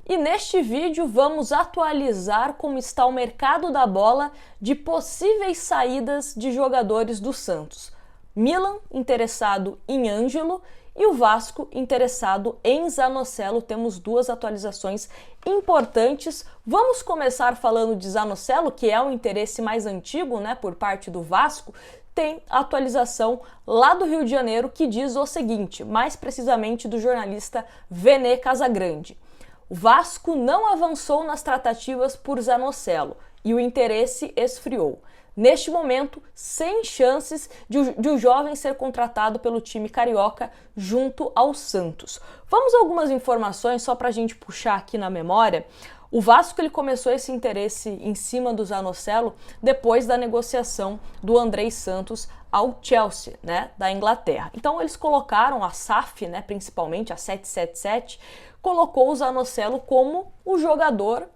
e neste vídeo vamos atualizar como está o mercado da bola de possíveis saídas de jogadores do Santos. Milan interessado em Ângelo e o Vasco interessado em Zanocelo. Temos duas atualizações importantes. Vamos começar falando de Zanocelo, que é o interesse mais antigo, por parte do Vasco. Tem a atualização lá do Rio de Janeiro que diz o seguinte, mais precisamente do jornalista Vene Casagrande. O Vasco não avançou nas tratativas por Zanocelo e o interesse esfriou. Neste momento, sem chances de o jovem ser contratado pelo time carioca junto ao Santos. Vamos a algumas informações só para a gente puxar aqui na memória. O Vasco ele começou esse interesse em cima do Zanocelo depois da negociação do Andrei Santos ao Chelsea, da Inglaterra. Então eles colocaram a SAF, principalmente a 777, colocou o Zanocelo como o jogador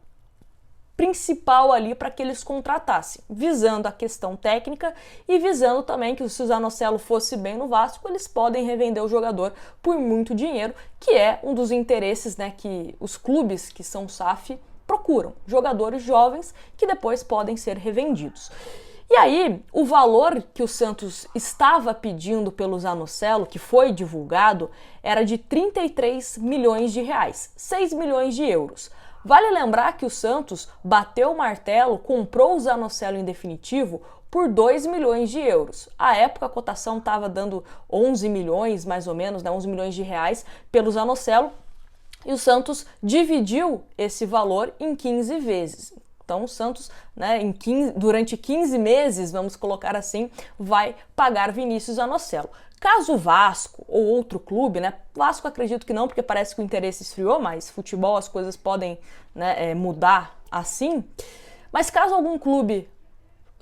principal ali para que eles contratassem, visando a questão técnica e visando também que se o Zanocelo fosse bem no Vasco, eles podem revender o jogador por muito dinheiro, que é um dos interesses que os clubes que são SAF procuram, jogadores jovens que depois podem ser revendidos. E aí, o valor que o Santos estava pedindo pelo Zanocelo, que foi divulgado, era de 33 milhões de reais, 6 milhões de euros. Vale lembrar que o Santos bateu o martelo, comprou o Zanocelo em definitivo por 2 milhões de euros. À época a cotação estava dando 11 milhões, mais ou menos, 11 milhões de reais pelo Zanocelo, e o Santos dividiu esse valor em 15 vezes. Então o Santos, durante 15 meses, vamos colocar assim, vai pagar Vinícius Zanocelo. Caso o Vasco ou outro clube, Vasco acredito que não, porque parece que o interesse esfriou, mas futebol as coisas podem mudar assim. Mas caso algum clube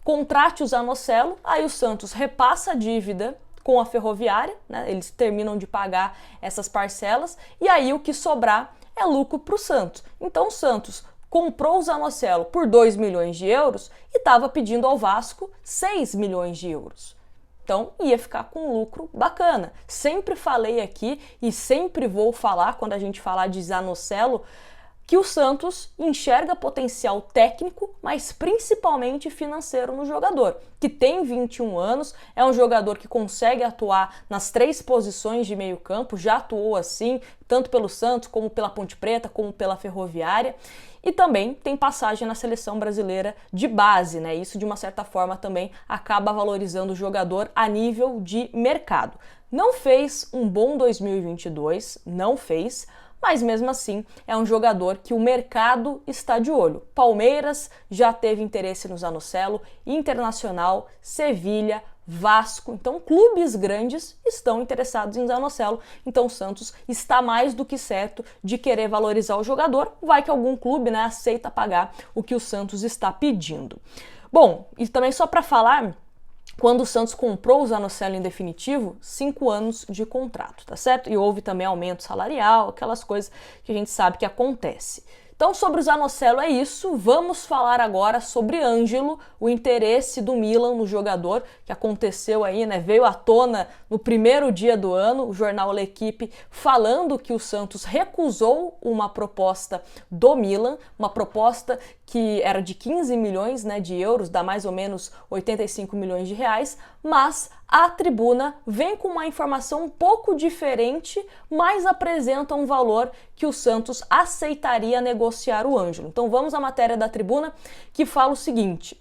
contrate o Zanocelo, aí o Santos repassa a dívida com a Ferroviária, eles terminam de pagar essas parcelas, e aí o que sobrar é lucro para o Santos. Então o Santos comprou o Zanocelo por 2 milhões de euros e estava pedindo ao Vasco 6 milhões de euros. Então, ia ficar com um lucro bacana. Sempre falei aqui e sempre vou falar, quando a gente falar de Zanocelo, que o Santos enxerga potencial técnico, mas principalmente financeiro no jogador, que tem 21 anos, é um jogador que consegue atuar nas 3 posições de meio campo, já atuou assim, tanto pelo Santos, como pela Ponte Preta, como pela Ferroviária, e também tem passagem na seleção brasileira de base, Isso, de uma certa forma, também acaba valorizando o jogador a nível de mercado. Não fez um bom 2022, não fez, mas mesmo assim é um jogador que o mercado está de olho. Palmeiras já teve interesse no Zanocelo, Internacional, Sevilha, Vasco, então clubes grandes estão interessados em Zanocelo, então o Santos está mais do que certo de querer valorizar o jogador, vai que algum clube aceita pagar o que o Santos está pedindo. Bom, e também só para falar, quando o Santos comprou o Zanocelo em definitivo, 5 anos de contrato, tá certo? E houve também aumento salarial, aquelas coisas que a gente sabe que acontece. Então, sobre o Zanocelo é isso. Vamos falar agora sobre Ângelo, o interesse do Milan no jogador, que aconteceu aí, veio à tona no primeiro dia do ano, o jornal L'Equipe falando que o Santos recusou uma proposta do Milan, uma proposta que era de 15 milhões de euros, dá mais ou menos 85 milhões de reais, mas a Tribuna vem com uma informação um pouco diferente, mas apresenta um valor que o Santos aceitaria negociar o Ângelo. Então vamos à matéria da Tribuna, que fala o seguinte: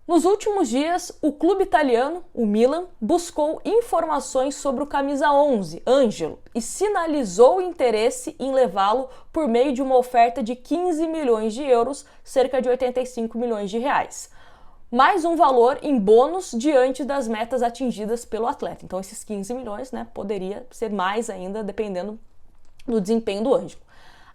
nos últimos dias, o clube italiano, o Milan, buscou informações sobre o camisa 11, Ângelo, e sinalizou interesse em levá-lo por meio de uma oferta de 15 milhões de euros, cerca de 85 milhões de reais. Mais um valor em bônus diante das metas atingidas pelo atleta. Então esses 15 milhões, poderia ser mais ainda, dependendo do desempenho do Ângelo.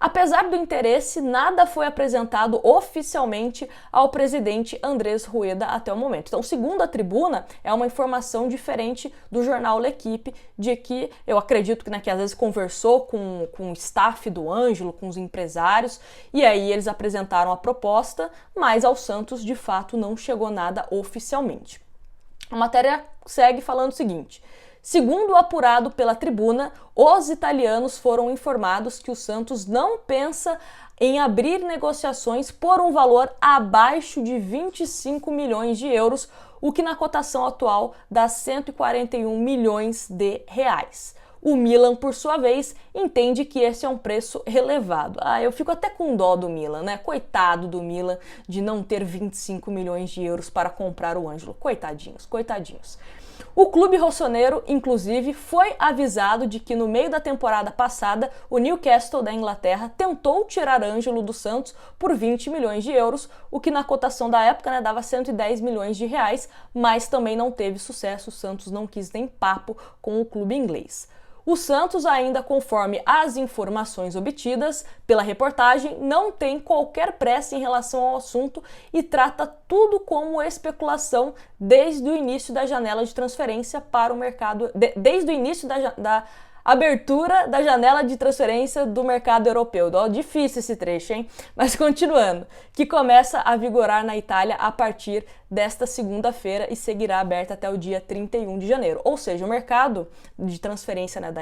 Apesar do interesse, nada foi apresentado oficialmente ao presidente Andrés Rueda até o momento. Então, segundo a Tribuna, é uma informação diferente do jornal L'Equipe, de que eu acredito que às vezes conversou com o staff do Ângelo, com os empresários, e aí eles apresentaram a proposta, mas ao Santos, de fato, não chegou nada oficialmente. A matéria segue falando o seguinte: Segundo o apurado pela Tribuna, os italianos foram informados que o Santos não pensa em abrir negociações por um valor abaixo de 25 milhões de euros, o que na cotação atual dá 141 milhões de reais. O Milan, por sua vez, entende que esse é um preço relevado. Eu fico até com dó do Milan, né? Coitado do Milan de não ter 25 milhões de euros para comprar o Ângelo. Coitadinhos, coitadinhos. O clube rossoneiro, inclusive, foi avisado de que no meio da temporada passada, o Newcastle da Inglaterra tentou tirar Ângelo do Santos por 20 milhões de euros, o que na cotação da época, né, dava 110 milhões de reais, mas também não teve sucesso. O Santos não quis nem papo com o clube inglês. O Santos, ainda conforme as informações obtidas pela reportagem, não tem qualquer pressa em relação ao assunto e trata tudo como especulação desde o início da janela de transferência para o mercado, desde o início da abertura da janela de transferência do mercado europeu. Difícil esse trecho, hein? Mas continuando, que começa a vigorar na Itália a partir desta segunda-feira e seguirá aberta até o dia 31 de janeiro. Ou seja, o mercado de transferência, né,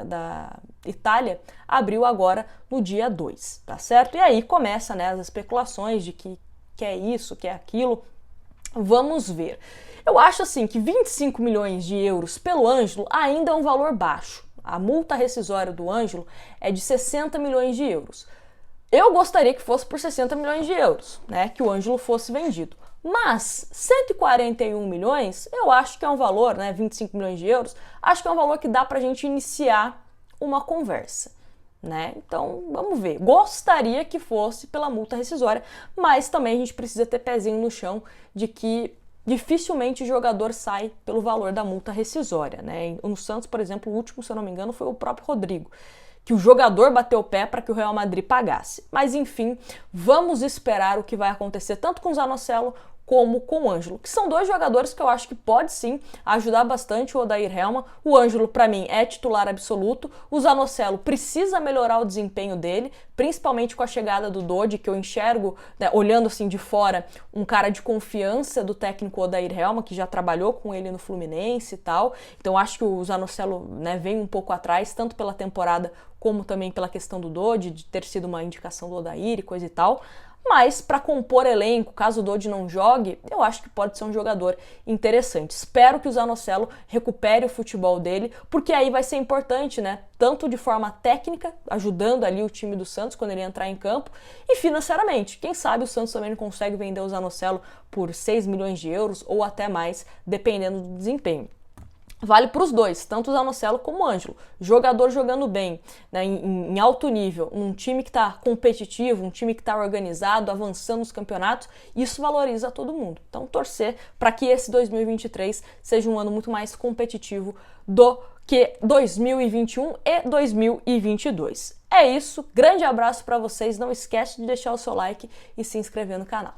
da Itália abriu agora no dia 2, tá certo? E aí começa, né, as especulações de que é isso, que é aquilo. Vamos ver. Eu acho assim que 25 milhões de euros pelo Ângelo ainda é um valor baixo. A multa rescisória do Ângelo é de 60 milhões de euros. Eu gostaria que fosse por 60 milhões de euros, né, que o Ângelo fosse vendido. Mas 141 milhões, eu acho que é um valor, né, 25 milhões de euros, acho que é um valor que dá pra gente iniciar uma conversa, né? Então, vamos ver. Gostaria que fosse pela multa rescisória, mas também a gente precisa ter pezinho no chão de que dificilmente o jogador sai pelo valor da multa rescisória, né? No Santos, por exemplo, o último, se eu não me engano, foi o próprio Rodrigo, que o jogador bateu o pé para que o Real Madrid pagasse. Mas enfim, vamos esperar o que vai acontecer tanto com o Zanocelo como com o Ângelo, que são dois jogadores que eu acho que pode sim ajudar bastante o Odair Helma. O Ângelo, para mim, é titular absoluto. O Zanocelo precisa melhorar o desempenho dele, principalmente com a chegada do Dodi, que eu enxergo, né, olhando assim de fora, um cara de confiança do técnico Odair Helma, que já trabalhou com ele no Fluminense e tal. Então acho que o Zanocelo, né, vem um pouco atrás, tanto pela temporada como também pela questão do Dodi, de ter sido uma indicação do Odair e coisa e tal. Mas para compor elenco, caso o Dodi não jogue, eu acho que pode ser um jogador interessante. Espero que o Zanocelo recupere o futebol dele, porque aí vai ser importante, né? Tanto de forma técnica, ajudando ali o time do Santos quando ele entrar em campo, e financeiramente. Quem sabe o Santos também não consegue vender o Zanocelo por 6 milhões de euros ou até mais, dependendo do desempenho. Vale para os dois, tanto o Zanocelo como o Ângelo. Jogador jogando bem, né, em alto nível, um time que está competitivo, um time que está organizado, avançando nos campeonatos, isso valoriza todo mundo. Então, torcer para que esse 2023 seja um ano muito mais competitivo do que 2021 e 2022. É isso, grande abraço para vocês, não esquece de deixar o seu like e se inscrever no canal.